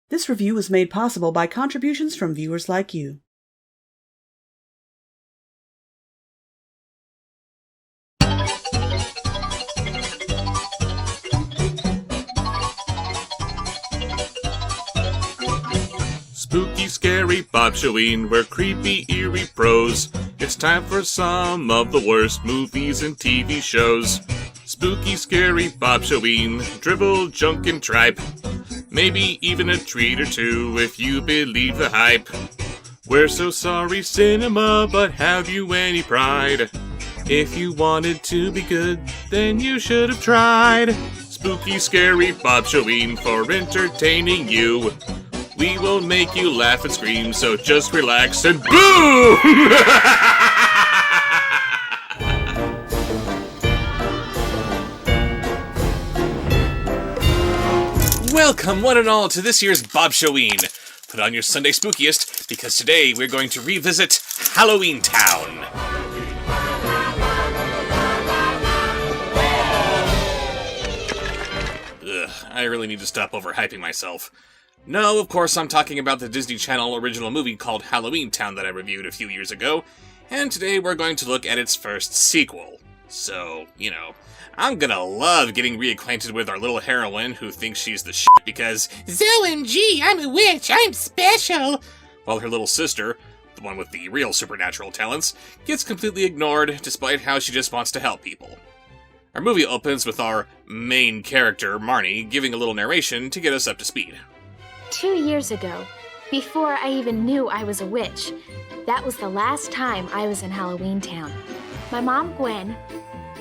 This review was made possible by contributions from viewers like you. Spooky, scary Bob Shoween, we're creepy, eerie pros. It's time for some of the worst movies and TV shows. Spooky, scary Bob Shoween, dribble, junk, and tripe. Maybe even a treat or two if you believe the hype. We're so sorry, cinema, but have you any pride? If you wanted to be good, then you should have tried. Spooky, scary Bob Shoween for entertaining you. We will make you laugh and scream, so just relax and boom! Welcome, one and all, to this year's Bob Shoween. Put on your Sunday spookiest, because today we're going to revisit Halloweentown. Ugh, I really need to stop overhyping myself. No, of course, I'm talking about the Disney Channel original movie called Halloweentown that I reviewed a few years ago, and today we're going to look at its first sequel. So, I'm gonna love getting reacquainted with our little heroine who thinks she's the shit because OMG, I'm a witch, I'm special! While her little sister, the one with the real supernatural talents, gets completely ignored despite how she just wants to help people. Our movie opens with our main character, Marnie, giving a little narration to get us up to speed. 2 years ago, before I even knew I was a witch, that was the last time I was in Halloweentown. My mom, Gwen,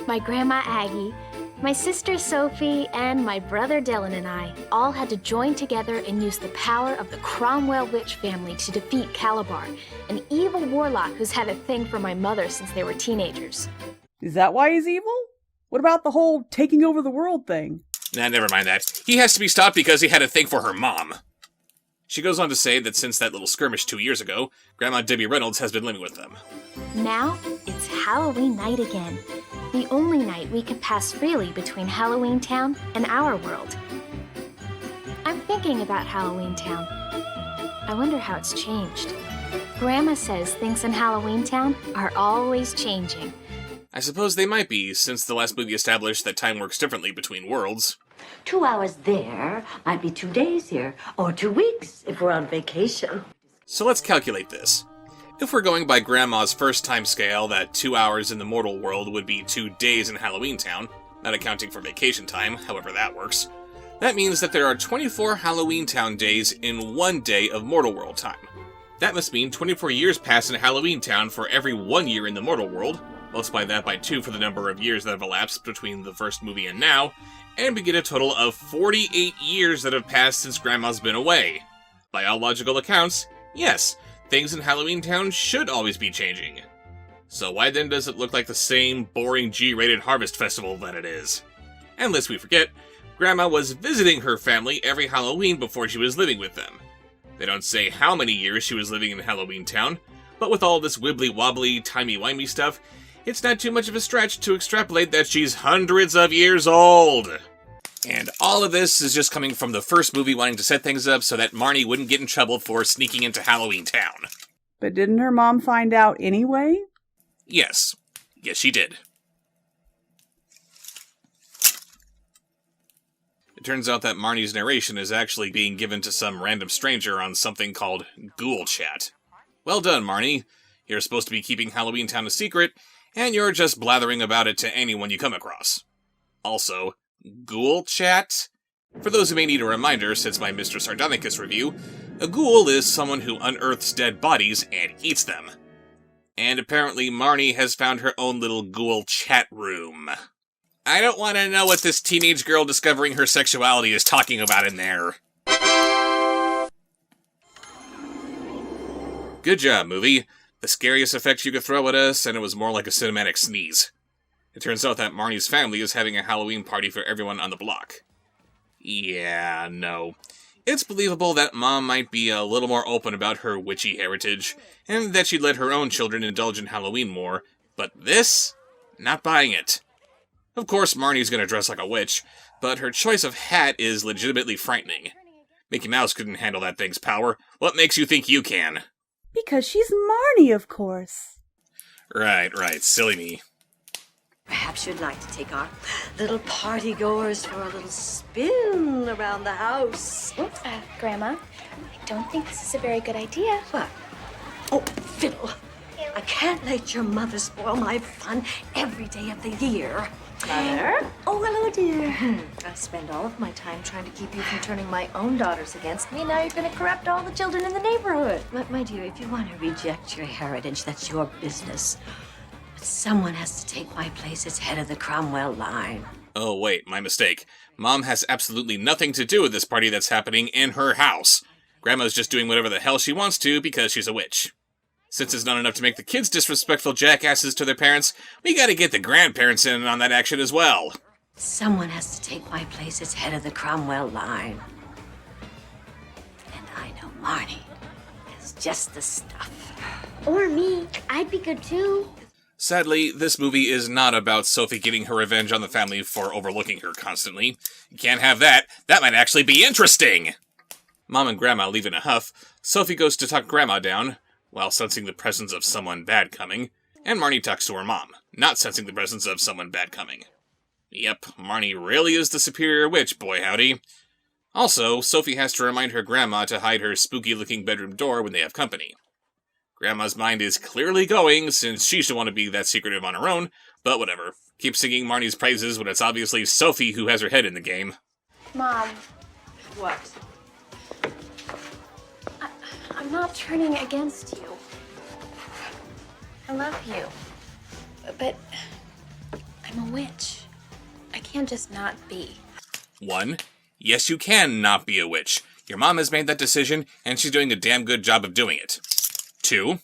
my grandma, Aggie, my sister, Sophie, and my brother, Dylan, and I all had to join together and use the power of the Cromwell witch family to defeat Kalabar, an evil warlock who's had a thing for my mother since they were teenagers. Is that why he's evil? What about the whole taking over the world thing? Nah, never mind that. He has to be stopped because he had a thing for her mom. She goes on to say that since that little skirmish 2 years ago, Grandma Debbie Reynolds has been living with them. Now, it's Halloween night again. The only night we could pass freely between Halloweentown and our world. I'm thinking about Halloweentown. I wonder how it's changed. Grandma says things in Halloweentown are always changing. I suppose they might be, since the last movie established that time works differently between worlds. 2 hours there might be 2 days here, or 2 weeks if we're on vacation. So let's calculate this. If we're going by Grandma's first time scale, that 2 hours in the mortal world would be 2 days in Halloweentown, not accounting for vacation time, however that works. That means that there are 24 Halloweentown days in 1 day of mortal world time. That must mean 24 years pass in Halloweentown for every 1 year in the mortal world. Multiply that by 2 for the number of years that have elapsed between the first movie and now, and we get a total of 48 years that have passed since Grandma's been away. By all logical accounts, yes, things in Halloweentown should always be changing. So why then does it look like the same boring G-rated harvest festival that it is? And lest we forget, Grandma was visiting her family every Halloween before she was living with them. They don't say how many years she was living in Halloweentown, but with all this wibbly-wobbly, timey-wimey stuff, it's not too much of a stretch to extrapolate that she's hundreds of years old. And all of this is just coming from the first movie wanting to set things up so that Marnie wouldn't get in trouble for sneaking into Halloweentown. But didn't her mom find out anyway? Yes. Yes, she did. It turns out that Marnie's narration is actually being given to some random stranger on something called Ghoul Chat. Well done, Marnie. You're supposed to be keeping Halloweentown a secret, and you're just blathering about it to anyone you come across. Also, Ghoul Chat? For those who may need a reminder since my Mr. Sardonicus review, a ghoul is someone who unearths dead bodies and eats them. And apparently Marnie has found her own little ghoul chat room. I don't want to know what this teenage girl discovering her sexuality is talking about in there. Good job, movie. The scariest effect you could throw at us, and it was more like a cinematic sneeze. It turns out that Marnie's family is having a Halloween party for everyone on the block. Yeah, no. It's believable that Mom might be a little more open about her witchy heritage, and that she'd let her own children indulge in Halloween more, but this? Not buying it. Of course, Marnie's gonna dress like a witch, but her choice of hat is legitimately frightening. Mickey Mouse couldn't handle that thing's power. What makes you think you can? Because she's Marnie, of course. Right, silly me. Perhaps you'd like to take our little party goers for a little spin around the house. Grandma, I don't think this is a very good idea. What? Oh, fiddle. I can't let your mother spoil my fun every day of the year. Mother? Oh, hello, dear. I spend all of my time trying to keep you from turning my own daughters against me. Now you're going to corrupt all the children in the neighborhood. My dear, if you want to reject your heritage, that's your business. But someone has to take my place as head of the Cromwell line. Oh wait, my mistake. Mom has absolutely nothing to do with this party that's happening in her house. Grandma's just doing whatever the hell she wants to because she's a witch. Since it's not enough to make the kids disrespectful jackasses to their parents, we gotta get the grandparents in on that action as well. Someone has to take my place as head of the Cromwell line. And I know Marnie is just the stuff. Or me. I'd be good too. Sadly, this movie is not about Sophie getting her revenge on the family for overlooking her constantly. You can't have that. That might actually be interesting! Mom and Grandma leave in a huff. Sophie goes to talk Grandma down, while sensing the presence of someone bad coming, and Marnie talks to her mom, not sensing the presence of someone bad coming. Yep, Marnie really is the superior witch, boy howdy. Also, Sophie has to remind her grandma to hide her spooky-looking bedroom door when they have company. Grandma's mind is clearly going, since she should want to be that secretive on her own, but whatever. Keep singing Marnie's praises when it's obviously Sophie who has her head in the game. Mom, What? I'm not turning against you. I love you. But I'm a witch. I can't just not be. 1. Yes, you can not be a witch. Your mom has made that decision, and she's doing a damn good job of doing it. 2.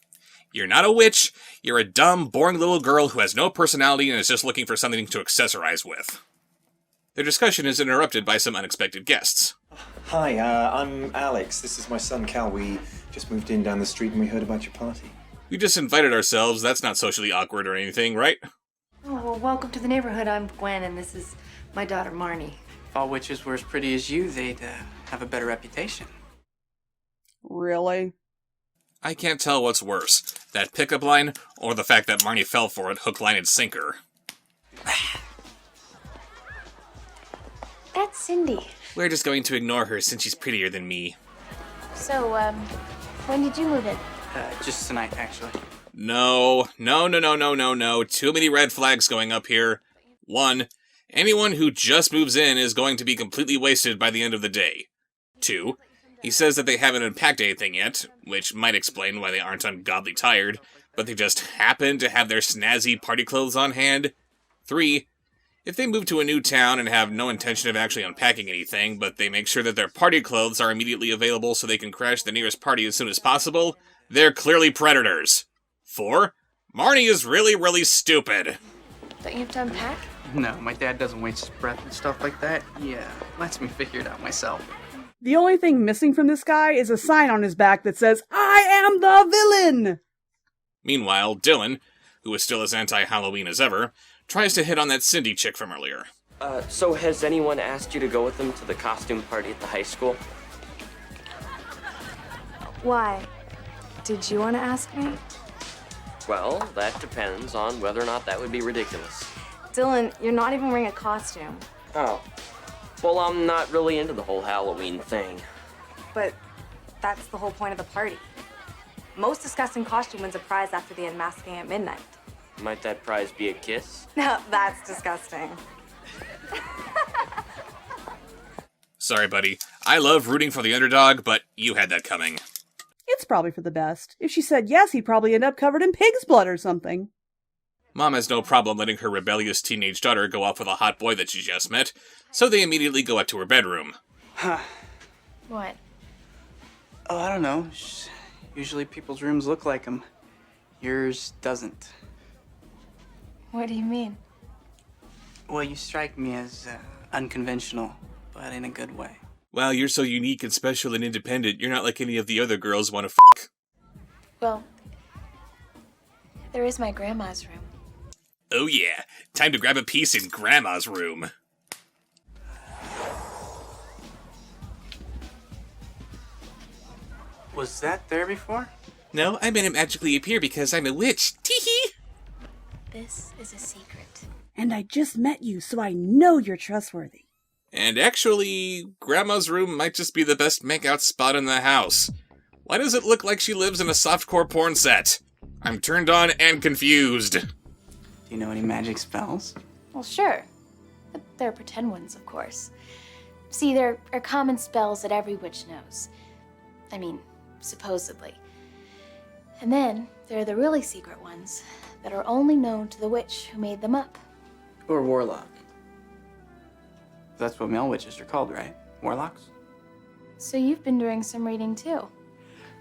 You're not a witch. You're a dumb, boring little girl who has no personality and is just looking for something to accessorize with. Their discussion is interrupted by some unexpected guests. Hi, I'm Alex. This is my son Cal. We just moved in down the street and we heard about your party. We just invited ourselves. That's not socially awkward or anything, right? Oh, well, welcome to the neighborhood. I'm Gwen, and this is my daughter, Marnie. If all witches were as pretty as you, they'd have a better reputation. Really? I can't tell what's worse, that pickup line, or the fact that Marnie fell for it hook, line, and sinker. That's Cindy. We're just going to ignore her since she's prettier than me. So, when did you move in? Just tonight, actually. No. Too many red flags going up here. 1. Anyone who just moves in is going to be completely wasted by the end of the day. 2. He says that they haven't unpacked anything yet, which might explain why they aren't ungodly tired, but they just happen to have their snazzy party clothes on hand. 3. If they move to a new town and have no intention of actually unpacking anything, but they make sure that their party clothes are immediately available so they can crash the nearest party as soon as possible, they're clearly predators. 4. Marnie is really stupid. Don't you have to unpack? No, my dad doesn't waste his breath and stuff like that. Yeah, lets me figure it out myself. The only thing missing from this guy is a sign on his back that says, "I am the villain!" Meanwhile, Dylan, who is still as anti-Halloween as ever, tries to hit on that Cindy chick from earlier. So has anyone asked you to go with them to the costume party at the high school? Why? Did you want to ask me? Well, that depends on whether or not that would be ridiculous. Dylan, you're not even wearing a costume. Oh. Well, I'm not really into the whole Halloween thing. But that's the whole point of the party. Most disgusting costume wins a prize after the unmasking at midnight. Might that prize be a kiss? No, that's disgusting. Sorry, buddy. I love rooting for the underdog, but you had that coming. It's probably for the best. If she said yes, he'd probably end up covered in pig's blood or something. Mom has no problem letting her rebellious teenage daughter go off with a hot boy that she just met, so they immediately go up to her bedroom. What? Oh, I don't know. Usually people's rooms look like them. Yours doesn't. What do you mean? Well, you strike me as unconventional, but in a good way. Wow, you're so unique and special and independent. You're not like any of the other girls want to f***. Well, there is my grandma's room. Oh yeah, time to grab a piece in Grandma's room. Was that there before? No, I made him magically appear because I'm a witch. Tee-hee! This is a secret. And I just met you, so I know you're trustworthy. And actually, Grandma's room might just be the best makeout spot in the house. Why does it look like she lives in a softcore porn set? I'm turned on and confused. Do you know any magic spells? Well, sure. But they're pretend ones, of course. See, there are common spells that every witch knows. I mean, supposedly. And then there are the really secret ones that are only known to the witch who made them up. Or warlock. That's what male witches are called, right? Warlocks? So you've been doing some reading too.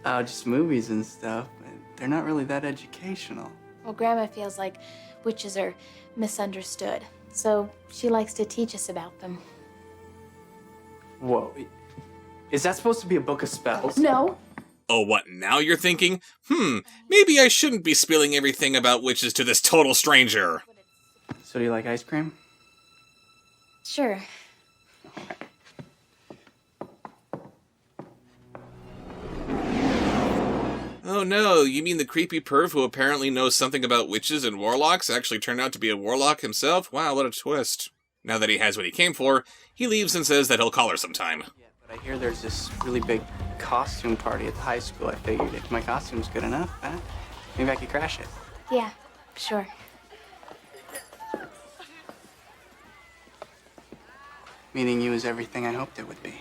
Just movies and stuff. They're not really that educational. Well, Grandma feels like witches are misunderstood, so she likes to teach us about them. Whoa. Is that supposed to be a book of spells? No. Oh, what, now you're thinking? Maybe I shouldn't be spilling everything about witches to this total stranger. So do you like ice cream? Sure. Oh no, you mean the creepy perv who apparently knows something about witches and warlocks actually turned out to be a warlock himself? Wow, what a twist. Now that he has what he came for, he leaves and says that he'll call her sometime. Yeah, but I hear there's this really big costume party at the high school. I figured if my costume's good enough, maybe I could crash it. Yeah, sure. Meeting you is everything I hoped it would be.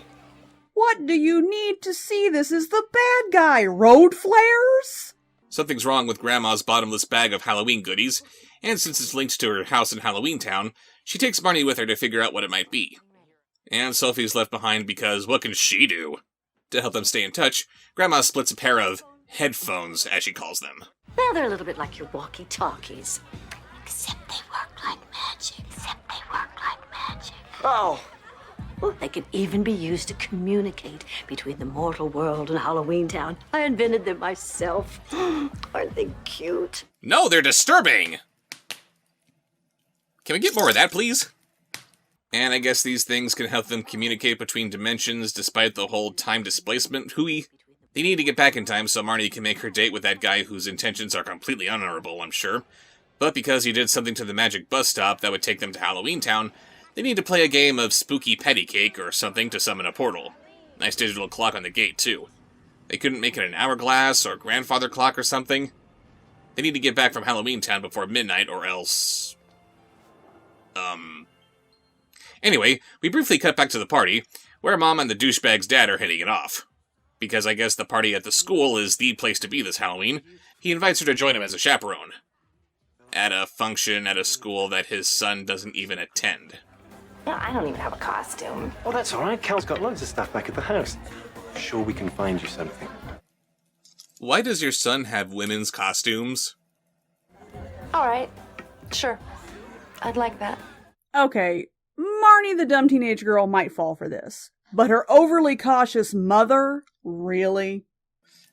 What do you need to see this is the bad guy? Road flares? Something's wrong with Grandma's bottomless bag of Halloween goodies, and since it's linked to her house in Halloweentown, she takes Barney with her to figure out what it might be. And Sophie's left behind because what can she do? To help them stay in touch, Grandma splits a pair of headphones, as she calls them. Well, they're a little bit like your walkie-talkies. Except they work like magic. Oh! Well, they can even be used to communicate between the mortal world and Halloweentown. I invented them myself. Aren't they cute? No, they're disturbing! Can we get more of that, please? And I guess these things can help them communicate between dimensions despite the whole time displacement hooey. They need to get back in time so Marnie can make her date with that guy whose intentions are completely honorable, I'm sure. But because he did something to the magic bus stop that would take them to Halloweentown, they need to play a game of spooky patty cake or something to summon a portal. Nice digital clock on the gate, too. They couldn't make it an hourglass or grandfather clock or something. They need to get back from Halloweentown before midnight or else... Anyway, we briefly cut back to the party, where Mom and the douchebag's dad are hitting it off. Because I guess the party at the school is the place to be this Halloween, he invites her to join him as a chaperone. At a function at a school that his son doesn't even attend. Yeah, I don't even have a costume. Oh, that's all right. Cal's got loads of stuff back at the house. Sure we can find you something. Why does your son have women's costumes? All right, sure. I'd like that. Okay, Marnie the dumb teenage girl might fall for this. But her overly cautious mother? Really?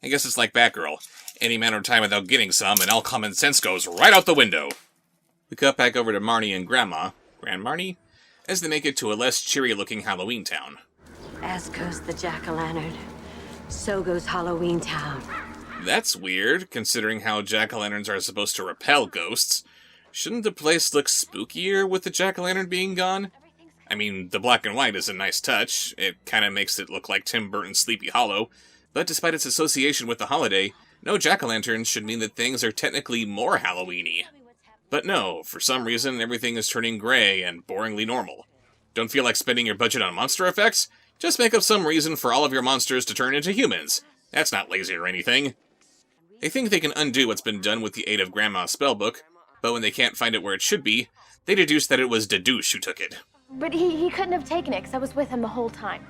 I guess it's like Batgirl. Any amount of time without getting some, and all common sense goes right out the window. We cut back over to Marnie and Grandma, Grandmarnie, as they make it to a less cheery-looking Halloweentown. As goes the jack-o'-lantern, so goes Halloweentown. That's weird, considering how jack-o'-lanterns are supposed to repel ghosts. Shouldn't the place look spookier with the jack-o'-lantern being gone? I mean, the black and white is a nice touch. It kind of makes it look like Tim Burton's Sleepy Hollow. But despite its association with the holiday, no jack-o'-lanterns should mean that things are technically more Halloween-y. But no, for some reason, everything is turning gray and boringly normal. Don't feel like spending your budget on monster effects? Just make up some reason for all of your monsters to turn into humans. That's not lazy or anything. They think they can undo what's been done with the aid of Grandma's spellbook, but when they can't find it where it should be, they deduce that it was Dadouche who took it. But he couldn't have taken it because I was with him the whole time.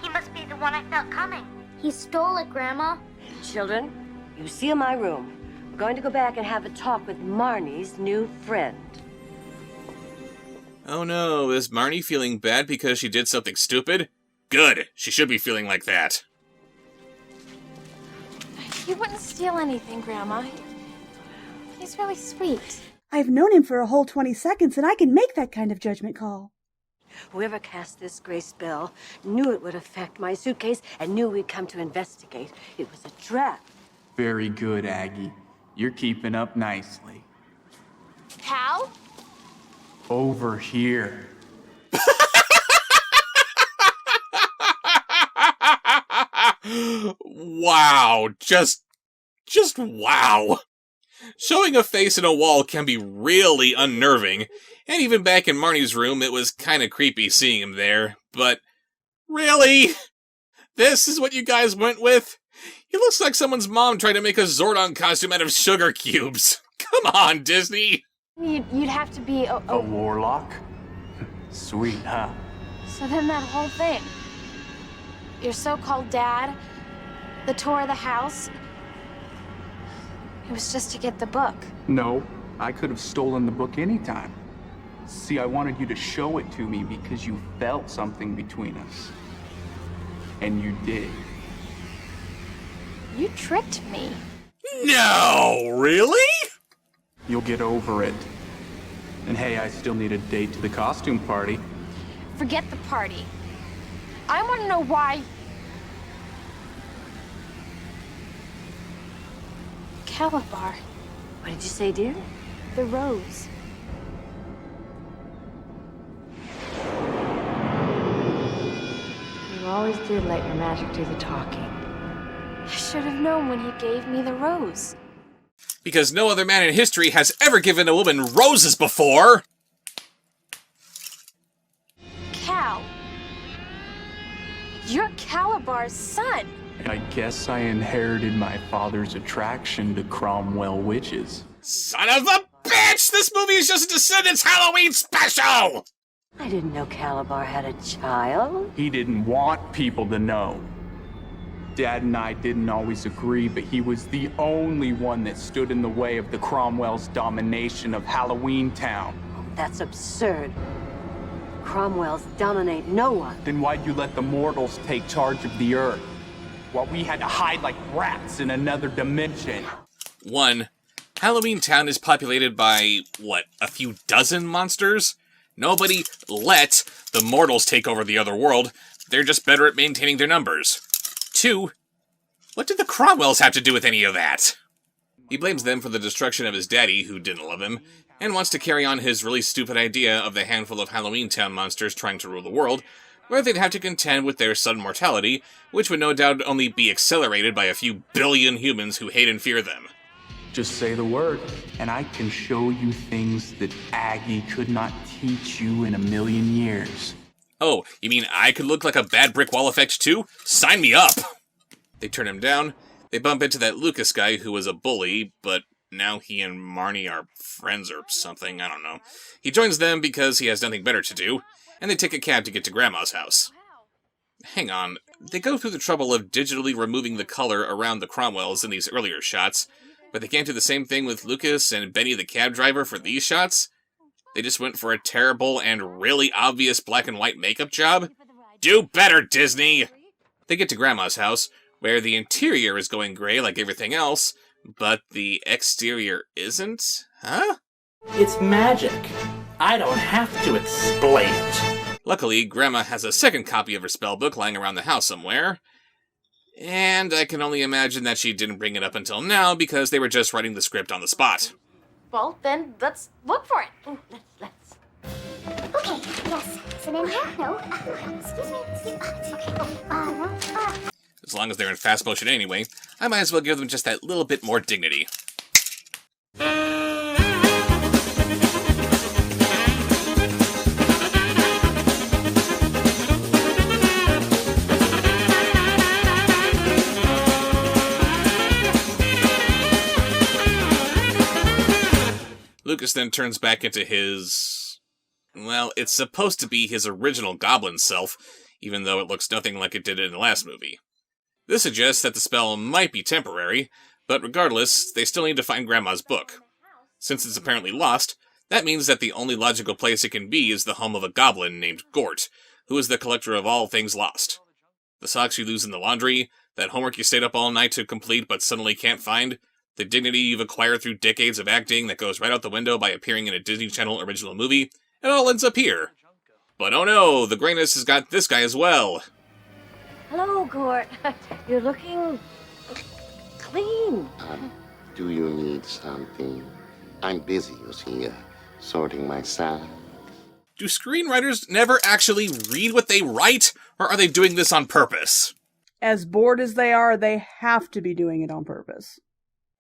He must be the one I felt coming. He stole it, Grandma. Children, you see in my room. We're going to go back and have a talk with Marnie's new friend. Oh no, is Marnie feeling bad because she did something stupid? Good, she should be feeling like that. He wouldn't steal anything, Grandma. He's really sweet. I've known him for a whole 20 seconds, and I can make that kind of judgment call. Whoever cast this gray spell knew it would affect my suitcase and knew we'd come to investigate. It was a trap. Very good, Aggie. You're keeping up nicely. Cal? Over here. Wow, just wow. Showing a face in a wall can be really unnerving, and even back in Marnie's room it was kinda creepy seeing him there, but really? This is what you guys went with? He looks like someone's mom tried to make a Zordon costume out of sugar cubes. Come on, Disney! You'd have to be A warlock? Sweet, huh? So then that whole thing. Your so-called dad, the tour of the house, it was just to get the book. No, I could have stolen the book anytime. See, I wanted you to show it to me because you felt something between us. And you did. You tricked me. No, really? You'll get over it. And hey, I still need a date to the costume party. Forget the party. I want to know why... Kalabar. What did you say, dear? The rose. You always did let your magic do the talking. I should have known when he gave me the rose. Because no other man in history has ever given a woman roses before! Cal. You're Kalabar's son. I guess I inherited my father's attraction to Cromwell witches. Son of a bitch! This movie is just a Descendants Halloween special! I didn't know Kalabar had a child. He didn't want people to know. Dad and I didn't always agree, but he was the only one that stood in the way of the Cromwell's domination of Halloweentown. That's absurd. Cromwells dominate no one. Then why'd you let the mortals take charge of the Earth? While we had to hide like rats in another dimension. 1. Halloweentown is populated by, what, a few dozen monsters? Nobody let the mortals take over the other world. They're just better at maintaining their numbers. 2. What did the Cromwells have to do with any of that? He blames them for the destruction of his daddy, who didn't love him, and wants to carry on his really stupid idea of the handful of Halloweentown monsters trying to rule the world, where they'd have to contend with their sudden mortality, which would no doubt only be accelerated by a few billion humans who hate and fear them. Just say the word, and I can show you things that Aggie could not teach you in a million years. Oh, you mean I could look like a bad brick wall effect too? Sign me up! They turn him down. They bump into that Lucas guy who was a bully, but now he and Marnie are friends or something, I don't know. He joins them because he has nothing better to do, and they take a cab to get to Grandma's house. Hang on, they go through the trouble of digitally removing the color around the Cromwells in these earlier shots, but they can't do the same thing with Lucas and Benny the cab driver for these shots? They just went for a terrible and really obvious black and white makeup job? Do better, Disney! They get to Grandma's house, where the interior is going gray like everything else, but the exterior isn't? Huh? It's magic. I don't have to explain it. Luckily, Grandma has a second copy of her spellbook lying around the house somewhere. And I can only imagine that she didn't bring it up until now because they were just writing the script on the spot. Well, then let's look for it. Let's. Okay, yes. Is it in here? No. Excuse me. Okay. No. As long as they're in fast motion anyway, I might as well give them just that little bit more dignity. Lucas then turns back into his... well, it's supposed to be his original goblin self, even though it looks nothing like it did in the last movie. This suggests that the spell might be temporary, but regardless, they still need to find Grandma's book. Since it's apparently lost, that means that the only logical place it can be is the home of a goblin named Gort, who is the collector of all things lost. The socks you lose in the laundry, that homework you stayed up all night to complete but suddenly can't find, the dignity you've acquired through decades of acting that goes right out the window by appearing in a Disney Channel original movie, it all ends up here. But oh no, the grayness has got this guy as well. Hello, Gort. You're looking clean. Do you need something? I'm busy, you see, sorting my sound. Do screenwriters never actually read what they write, or are they doing this on purpose? As bored as they are, they have to be doing it on purpose.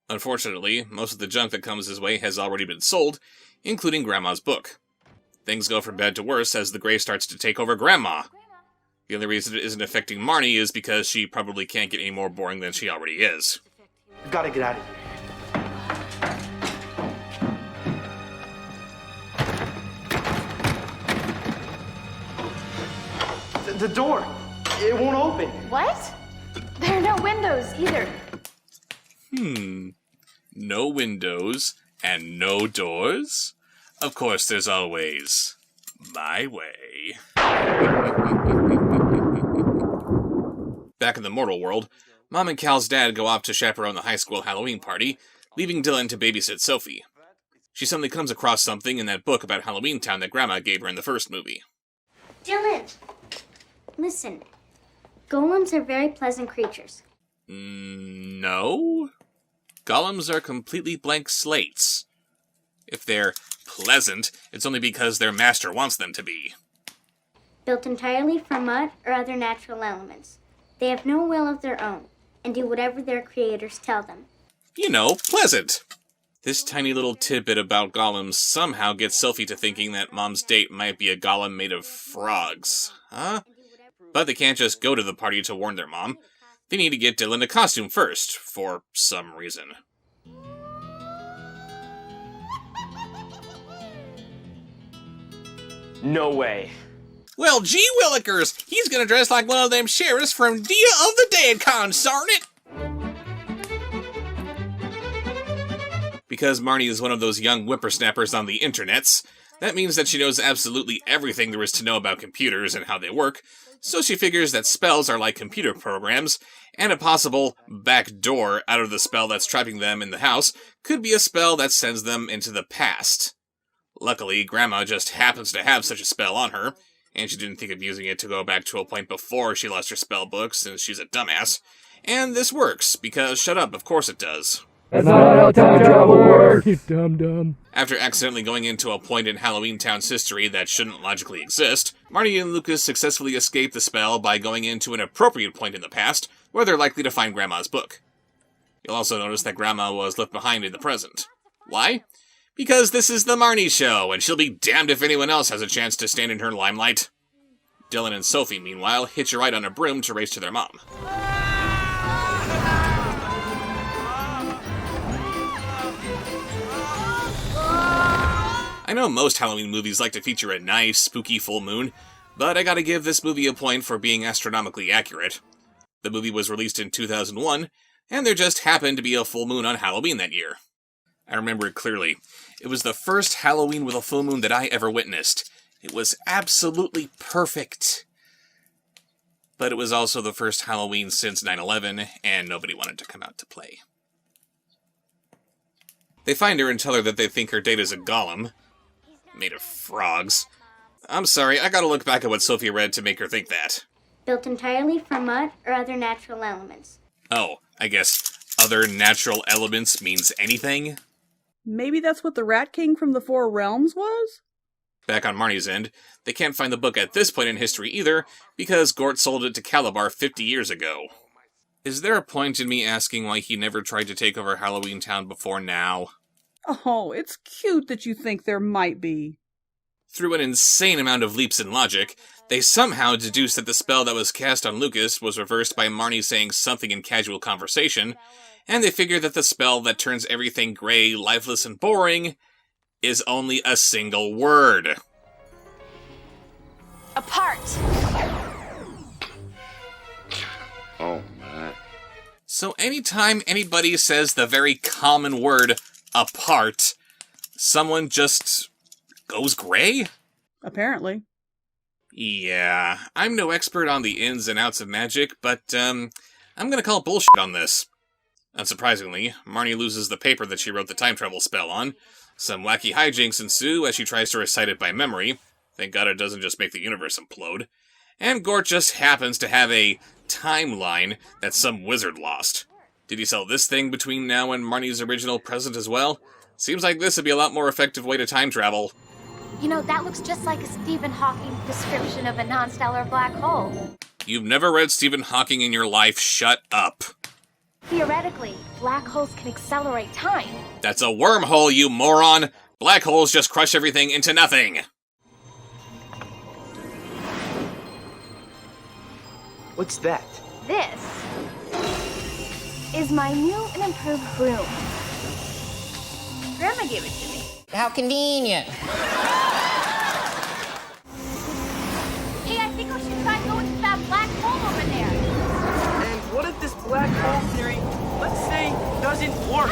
Unfortunately, most of the junk that comes his way has already been sold, including Grandma's book. Things go from bad to worse as the Gray starts to take over Grandma. The only reason it isn't affecting Marnie is because she probably can't get any more boring than she already is. We gotta get out of here. The door, it won't open. What? There are no windows either. No windows and no doors? Of course, there's always my way. Back in the mortal world, Mom and Cal's dad go off to chaperone the high school Halloween party, leaving Dylan to babysit Sophie. She suddenly comes across something in that book about Halloweentown that Grandma gave her in the first movie. Dylan, listen. Golems are very pleasant creatures. No? Golems are completely blank slates. If they're pleasant, it's only because their master wants them to be. Built entirely from mud or other natural elements. They have no will of their own and do whatever their creators tell them. You know, pleasant. This tiny little tidbit about golems somehow gets Sophie to thinking that Mom's date might be a golem made of frogs. Huh? But they can't just go to the party to warn their mom. They need to get Dylan a costume first, for some reason. No way. Well, gee willikers, he's gonna dress like one of them sheriffs from Dia of the Dead, consarn it! Because Marnie is one of those young whippersnappers on the internets, that means that she knows absolutely everything there is to know about computers and how they work, so she figures that spells are like computer programs, and a possible back door out of the spell that's trapping them in the house could be a spell that sends them into the past. Luckily, Grandma just happens to have such a spell on her, and she didn't think of using it to go back to a point before she lost her spell book since she's a dumbass. And this works, because shut up, of course it does. That's not how time travel works, you dumb. After accidentally going into a point in Halloweentown's history that shouldn't logically exist, Marty and Lucas successfully escape the spell by going into an appropriate point in the past, where they're likely to find Grandma's book. You'll also notice that Grandma was left behind in the present. Why? Because this is the Marnie Show, and she'll be damned if anyone else has a chance to stand in her limelight. Dylan and Sophie, meanwhile, hitch a ride on a broom to race to their mom. I know most Halloween movies like to feature a nice, spooky full moon, but I gotta give this movie a point for being astronomically accurate. The movie was released in 2001, and there just happened to be a full moon on Halloween that year. I remember it clearly. It was the first Halloween with a full moon that I ever witnessed. It was absolutely perfect. But it was also the first Halloween since 9/11, and nobody wanted to come out to play. They find her and tell her that they think her date is a golem, made of frogs. I'm sorry, I gotta look back at what Sophie read to make her think that. Built entirely from mud or other natural elements. Oh, I guess other natural elements means anything? Maybe that's what the Rat King from the Four Realms was? Back on Marnie's end, they can't find the book at this point in history either, because Gort sold it to Kalabar 50 years ago. Is there a point in me asking why he never tried to take over Halloweentown before now? Oh, it's cute that you think there might be. Through an insane amount of leaps in logic, they somehow deduced that the spell that was cast on Lucas was reversed by Marnie saying something in casual conversation, and they figure that the spell that turns everything gray, lifeless, and boring is only a single word. Apart. Oh, my. So anytime anybody says the very common word, apart, someone just goes gray? Apparently. Yeah, I'm no expert on the ins and outs of magic, but I'm gonna call bullshit on this. Unsurprisingly, Marnie loses the paper that she wrote the time travel spell on. Some wacky hijinks ensue as she tries to recite it by memory. Thank God it doesn't just make the universe implode. And Gort just happens to have a timeline that some wizard lost. Did he sell this thing between now and Marnie's original present as well? Seems like this would be a lot more effective way to time travel. You know, that looks just like a Stephen Hawking description of a non-stellar black hole. You've never read Stephen Hawking in your life, shut up. Theoretically, black holes can accelerate time. That's a wormhole, you moron! Black holes just crush everything into nothing! What's that? This is my new and improved broom. Grandma gave it to me. How convenient. Hey, I think we should try going to that black hole over there. And what if this black hole theory, let's say, doesn't work?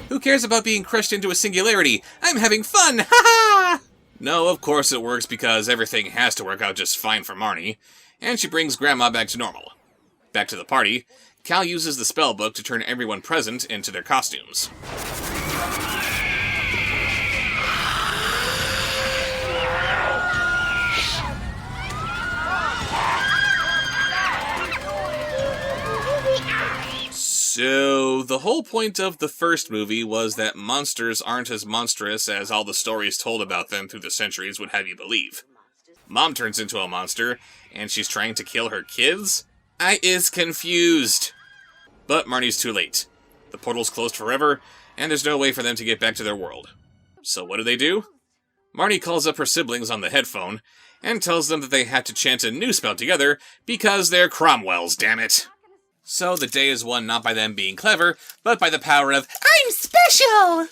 Who cares about being crushed into a singularity? I'm having fun! Ha ha! No, of course it works because everything has to work out just fine for Marnie, and she brings Grandma back to normal. Back to the party, Cal uses the spell book to turn everyone present into their costumes. So, the whole point of the first movie was that monsters aren't as monstrous as all the stories told about them through the centuries would have you believe. Mom turns into a monster, and she's trying to kill her kids? I is confused. But Marnie's too late. The portal's closed forever, and there's no way for them to get back to their world. So what do? Marnie calls up her siblings on the headphone, and tells them that they have to chant a new spell together, because they're Cromwells, damn it. So the day is won not by them being clever, but by the power of, I'm special!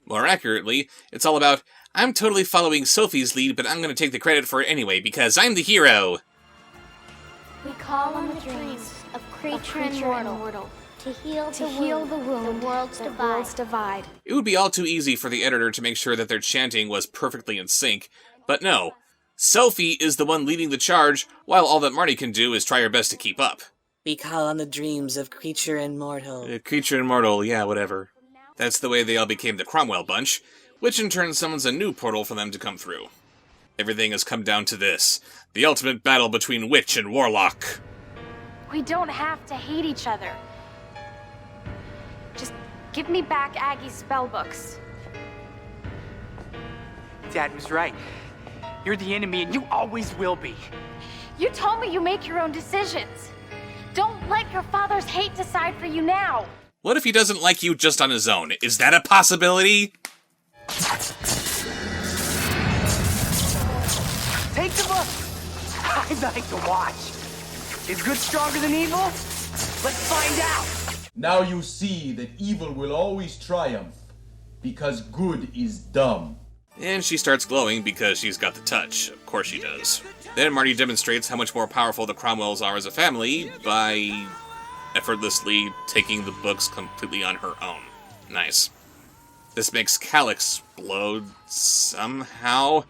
More accurately, it's all about, I'm totally following Sophie's lead, but I'm going to take the credit for it anyway, because I'm the hero! We call on the dreams of creature and mortal to heal the wound, the worlds divide. It would be all too easy for the editor to make sure that their chanting was perfectly in sync, but no. Sophie is the one leading the charge, while all that Marnie can do is try her best to keep up. We call on the dreams of creature and mortal. Creature and mortal, yeah, whatever. That's the way they all became the Cromwell bunch, which in turn summons a new portal for them to come through. Everything has come down to this, the ultimate battle between witch and warlock. We don't have to hate each other. Just give me back Aggie's spell books. Dad was right. You're the enemy and you always will be. You told me you make your own decisions. Don't let your father's hate decide for you now. What if he doesn't like you just on his own? Is that a possibility? Take the book! I like to watch. Is good stronger than evil? Let's find out! Now you see that evil will always triumph, because good is dumb. And she starts glowing because she's got the touch. Of course she does. Then Marty demonstrates how much more powerful the Cromwells are as a family by effortlessly taking the books completely on her own. Nice. This makes Cal explode somehow.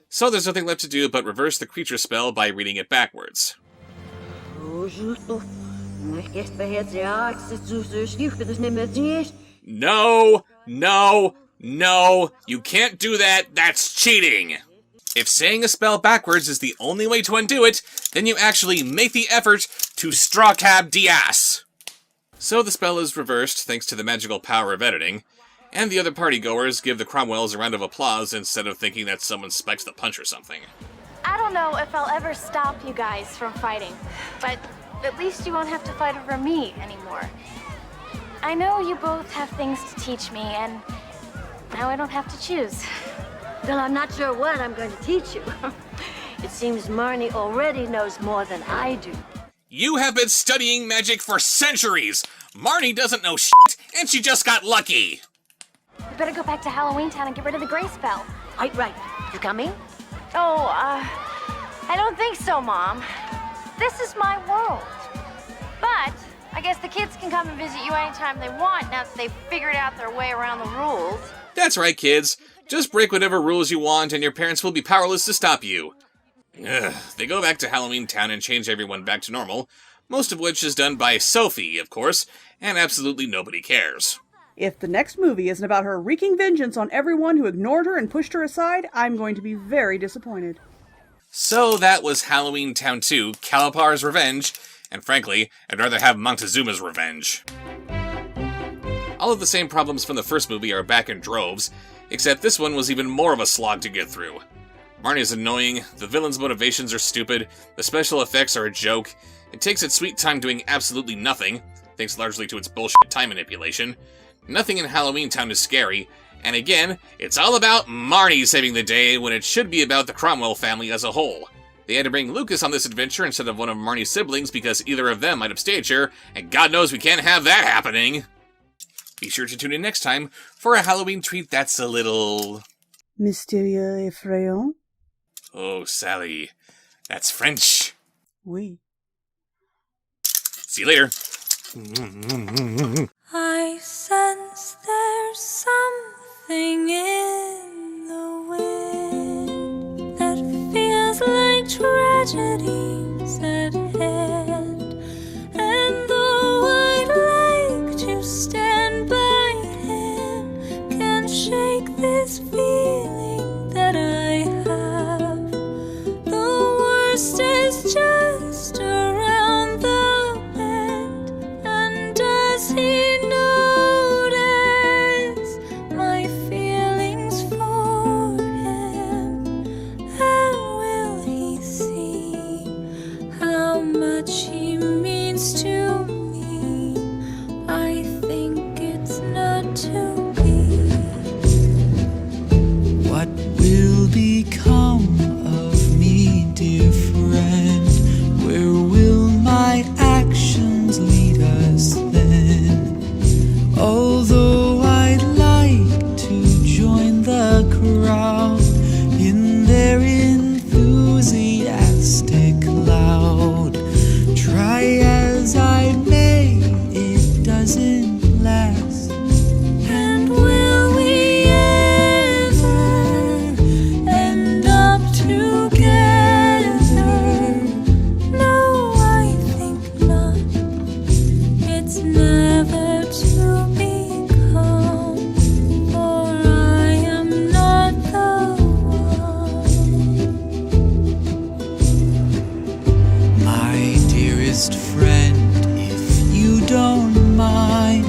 So there's nothing left to do but reverse the creature spell by reading it backwards. No! No! No! You can't do that! That's cheating! If saying a spell backwards is the only way to undo it, then you actually make the effort to straw cab Diaz. So the spell is reversed thanks to the magical power of editing, and the other partygoers give the Cromwells a round of applause instead of thinking that someone spikes the punch or something. I don't know if I'll ever stop you guys from fighting, but at least you won't have to fight over me anymore. I know you both have things to teach me, and now I don't have to choose. Well, I'm not sure what I'm going to teach you. It seems Marnie already knows more than I do. You have been studying magic for centuries! Marnie doesn't know shit, and she just got lucky! We better go back to Halloweentown and get rid of the gray spell. Right. You coming? Oh, I don't think so, Mom. This is my world. But I guess the kids can come and visit you anytime they want now that they've figured out their way around the rules. That's right, kids. Just break whatever rules you want and your parents will be powerless to stop you. Ugh. They go back to Halloweentown and change everyone back to normal, most of which is done by Sophie, of course, and absolutely nobody cares. If the next movie isn't about her wreaking vengeance on everyone who ignored her and pushed her aside, I'm going to be very disappointed. So that was Halloweentown 2, Kalabar's Revenge, and frankly, I'd rather have Montezuma's revenge. All of the same problems from the first movie are back in droves, except this one was even more of a slog to get through. Marnie is annoying, the villain's motivations are stupid, the special effects are a joke, it takes its sweet time doing absolutely nothing, thanks largely to its bullshit time manipulation. Nothing in Halloweentown is scary, and again, it's all about Marnie saving the day when it should be about the Cromwell family as a whole. They had to bring Lucas on this adventure instead of one of Marnie's siblings because either of them might upstage her, and God knows we can't have that happening. Be sure to tune in next time for a Halloween treat that's a little... Mystérieux effrayant? Oh, Sally, that's French. Oui. See you later. I sense there's something in the wind that feels like tragedy's at hand. And though I'd like to stand by him, can't shake this feeling that I have. The worst is just around the bend, and does he notice my feelings for him? And will he see how much he means to me? I think it's not to be. What will become of me, dear friend? Where will my actions lead us then? Although I'd like to join the crowd in their enthusiastic cloud, try as I may, it doesn't last. And will we ever end up together? No, I think not. It's never to become, for I am not the one. My dearest friend, if you don't mind,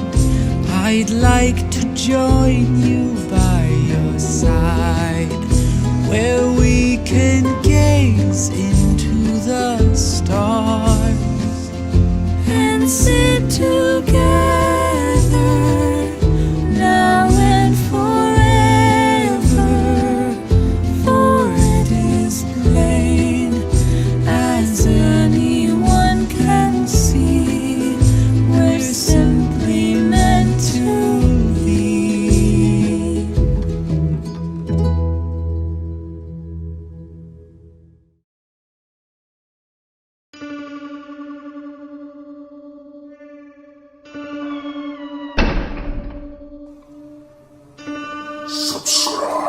I'd like to join you by your side, where we can gaze into the stars and sit together now and forever. For it is plain, as anyone can see, we're simply meant to be. Subscribe.